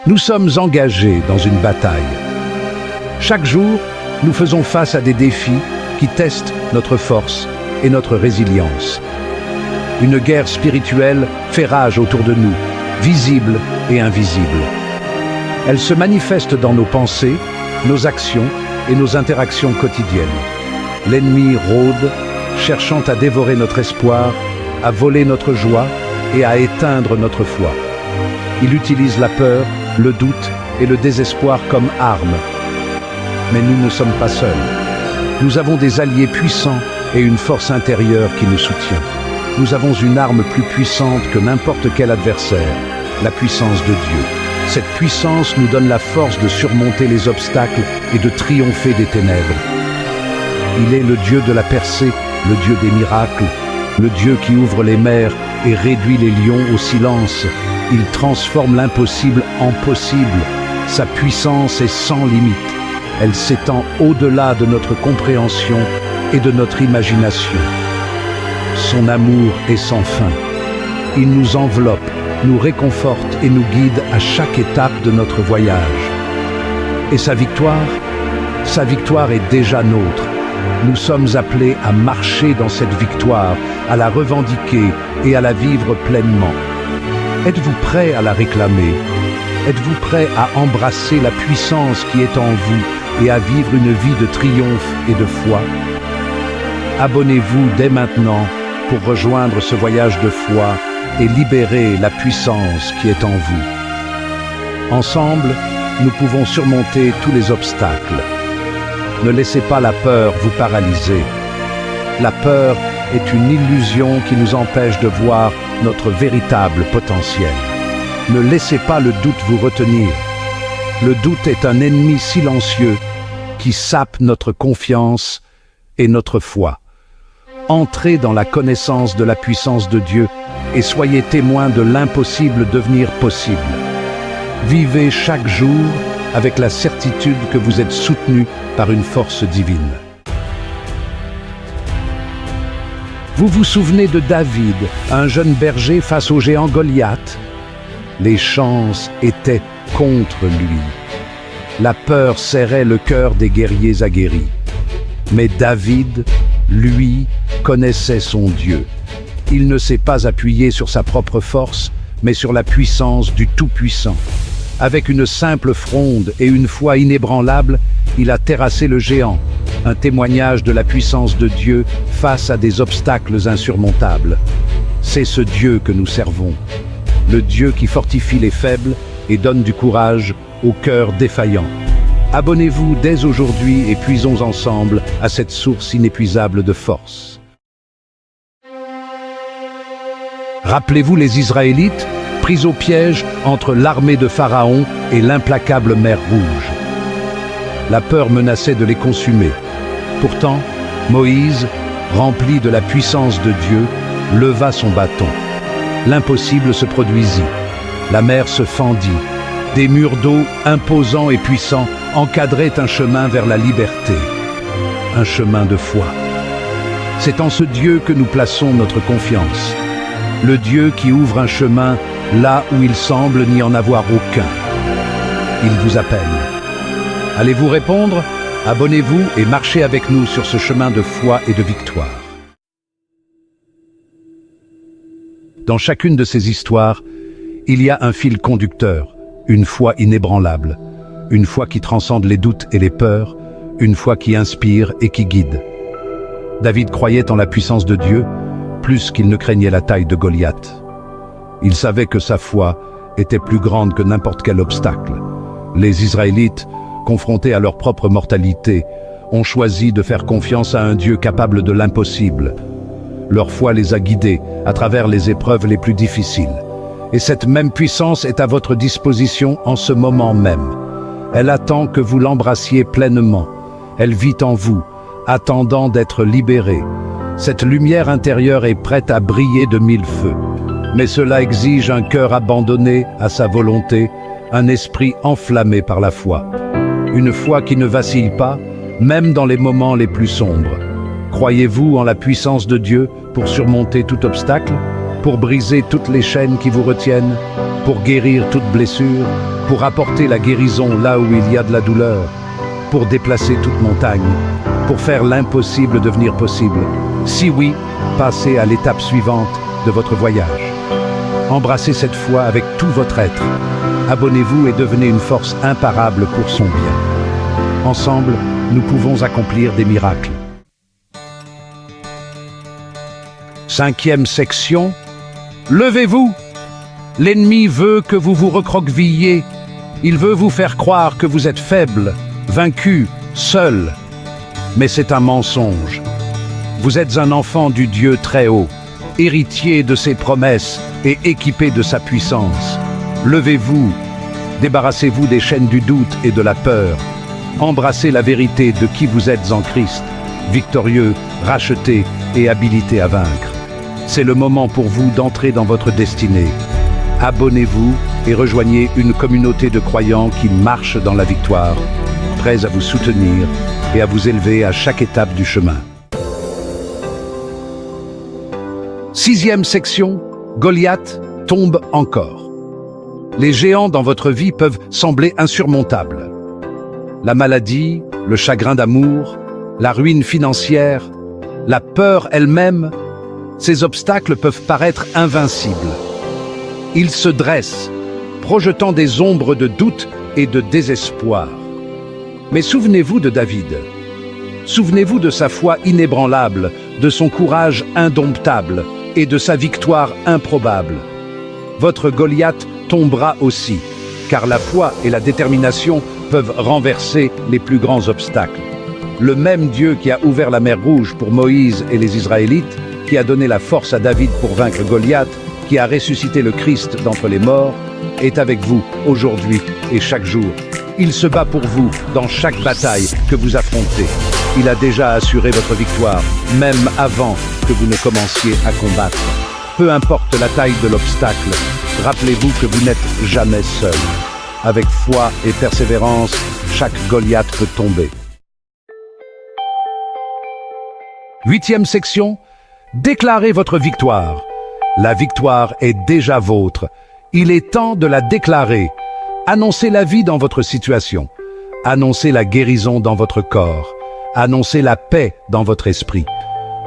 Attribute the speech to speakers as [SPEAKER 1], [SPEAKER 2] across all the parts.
[SPEAKER 1] Nous sommes engagés dans une bataille. Chaque jour, nous faisons face à des défis qui testent notre force et notre résilience. Une guerre spirituelle fait rage autour de nous, visible et invisible. Elle se manifeste dans nos pensées, nos actions et nos interactions quotidiennes. L'ennemi rôde, cherchant à dévorer notre espoir, à voler notre joie et à éteindre notre foi. Il utilise la peur, le doute et le désespoir comme armes. Mais nous ne sommes pas seuls. Nous avons des alliés puissants et une force intérieure qui nous soutient. Nous avons une arme plus puissante que n'importe quel adversaire, la puissance de Dieu. Cette puissance nous donne la force de surmonter les obstacles et de triompher des ténèbres. Il est le Dieu de la percée, le Dieu des miracles, le Dieu qui ouvre les mers et réduit les lions au silence. Il transforme l'impossible en possible. Sa puissance est sans limite. Elle s'étend au-delà de notre compréhension et de notre imagination. Son amour est sans fin. Il nous enveloppe, nous réconforte et nous guide à chaque étape de notre voyage. Et sa victoire est déjà nôtre. Nous sommes appelés à marcher dans cette victoire, à la revendiquer et à la vivre pleinement. Êtes-vous prêt à la réclamer? Êtes-vous prêt à embrasser la puissance qui est en vous et à vivre une vie de triomphe et de foi? Abonnez-vous dès maintenant pour rejoindre ce voyage de foi et libérer la puissance qui est en vous. Ensemble, nous pouvons surmonter tous les obstacles. Ne laissez pas la peur vous paralyser. La peur est une illusion qui nous empêche de voir notre véritable potentiel. Ne laissez pas le doute vous retenir. Le doute est un ennemi silencieux qui sape notre confiance et notre foi. Entrez dans la connaissance de la puissance de Dieu et soyez témoins de l'impossible devenir possible. Vivez chaque jour avec la certitude que vous êtes soutenu par une force divine. Vous vous souvenez de David, un jeune berger face au géant Goliath? Les chances étaient contre lui. La peur serrait le cœur des guerriers aguerris. Mais David, lui, connaissait son Dieu. Il ne s'est pas appuyé sur sa propre force, mais sur la puissance du Tout-Puissant. Avec une simple fronde et une foi inébranlable, il a terrassé le géant, un témoignage de la puissance de Dieu face à des obstacles insurmontables. C'est ce Dieu que nous servons, le Dieu qui fortifie les faibles et donne du courage aux cœurs défaillants. Abonnez-vous dès aujourd'hui et puisons ensemble à cette source inépuisable de force. Rappelez-vous les Israélites, pris au piège entre l'armée de Pharaon et l'implacable mer Rouge. La peur menaçait de les consumer. Pourtant, Moïse, rempli de la puissance de Dieu, leva son bâton. L'impossible se produisit. La mer se fendit. Des murs d'eau imposants et puissants encadraient un chemin vers la liberté. Un chemin de foi. C'est en ce Dieu que nous plaçons notre confiance. Le Dieu qui ouvre un chemin là où il semble n'y en avoir aucun. Il vous appelle. Allez-vous répondre? Abonnez-vous et marchez avec nous sur ce chemin de foi et de victoire. Dans chacune de ces histoires, il y a un fil conducteur, une foi inébranlable, une foi qui transcende les doutes et les peurs, une foi qui inspire et qui guide. David croyait en la puissance de Dieu, plus qu'il ne craignait la taille de Goliath. Il savait que sa foi était plus grande que n'importe quel obstacle. Les Israélites, confrontés à leur propre mortalité, ont choisi de faire confiance à un Dieu capable de l'impossible. Leur foi les a guidés à travers les épreuves les plus difficiles. Et cette même puissance est à votre disposition en ce moment même. Elle attend que vous l'embrassiez pleinement. Elle vit en vous, attendant d'être libérée. Cette lumière intérieure est prête à briller de mille feux. Mais cela exige un cœur abandonné à sa volonté, un esprit enflammé par la foi. Une foi qui ne vacille pas, même dans les moments les plus sombres. Croyez-vous en la puissance de Dieu pour surmonter tout obstacle, pour briser toutes les chaînes qui vous retiennent, pour guérir toute blessure, pour apporter la guérison là où il y a de la douleur, pour déplacer toute montagne, pour faire l'impossible devenir possible. Si oui, passez à l'étape suivante de votre voyage. Embrassez cette foi avec tout votre être. Abonnez-vous et devenez une force imparable pour son bien. Ensemble, nous pouvons accomplir des miracles. 5e section. Levez-vous! L'ennemi veut que vous vous recroquevilliez. Il veut vous faire croire que vous êtes faible, vaincu, seul. Mais c'est un mensonge. Vous êtes un enfant du Dieu très haut, héritier de ses promesses et équipé de sa puissance. Levez-vous, débarrassez-vous des chaînes du doute et de la peur. Embrassez la vérité de qui vous êtes en Christ, victorieux, racheté et habilité à vaincre. C'est le moment pour vous d'entrer dans votre destinée. Abonnez-vous et rejoignez une communauté de croyants qui marchent dans la victoire, prêts à vous soutenir et à vous élever à chaque étape du chemin. 6e section, Goliath tombe encore. Les géants dans votre vie peuvent sembler insurmontables. La maladie, le chagrin d'amour, la ruine financière, la peur elle-même, ces obstacles peuvent paraître invincibles. Ils se dressent, projetant des ombres de doute et de désespoir. Mais souvenez-vous de David. Souvenez-vous de sa foi inébranlable, de son courage indomptable et de sa victoire improbable. Votre Goliath tombera aussi, car la foi et la détermination peuvent renverser les plus grands obstacles. Le même Dieu qui a ouvert la mer Rouge pour Moïse et les Israélites, qui a donné la force à David pour vaincre Goliath, qui a ressuscité le Christ d'entre les morts, est avec vous aujourd'hui et chaque jour. Il se bat pour vous dans chaque bataille que vous affrontez. Il a déjà assuré votre victoire, même avant que vous ne commenciez à combattre. Peu importe la taille de l'obstacle, rappelez-vous que vous n'êtes jamais seul. Avec foi et persévérance, chaque Goliath peut tomber. 8e section, déclarez votre victoire. La victoire est déjà vôtre. Il est temps de la déclarer. Annoncez la vie dans votre situation. Annoncez la guérison dans votre corps. Annoncez la paix dans votre esprit.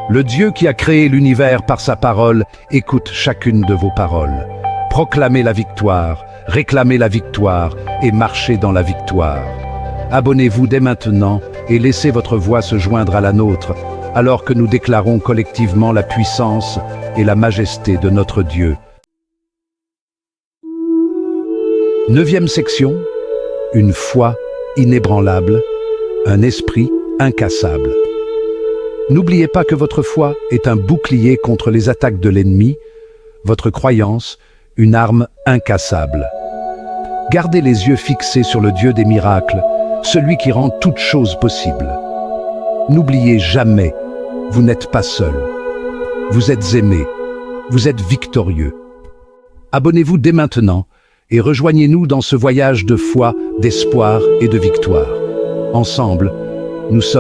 [SPEAKER 1] Le Dieu qui a créé l'univers par sa parole écoute chacune de vos paroles. Proclamez la victoire, réclamez la victoire et marchez dans la victoire. Abonnez-vous dès maintenant et laissez votre voix se joindre à la nôtre, alors que nous déclarons collectivement la puissance et la majesté de notre Dieu. 9e section, une foi inébranlable, un esprit incassable. N'oubliez pas que votre foi est un bouclier contre les attaques de l'ennemi, votre croyance, une arme incassable. Gardez les yeux fixés sur le Dieu des miracles, celui qui rend toutes choses possibles. N'oubliez jamais, vous n'êtes pas seul. Vous êtes aimé, vous êtes victorieux. Abonnez-vous dès maintenant et rejoignez-nous dans ce voyage de foi, d'espoir et de victoire. Ensemble, nous sommes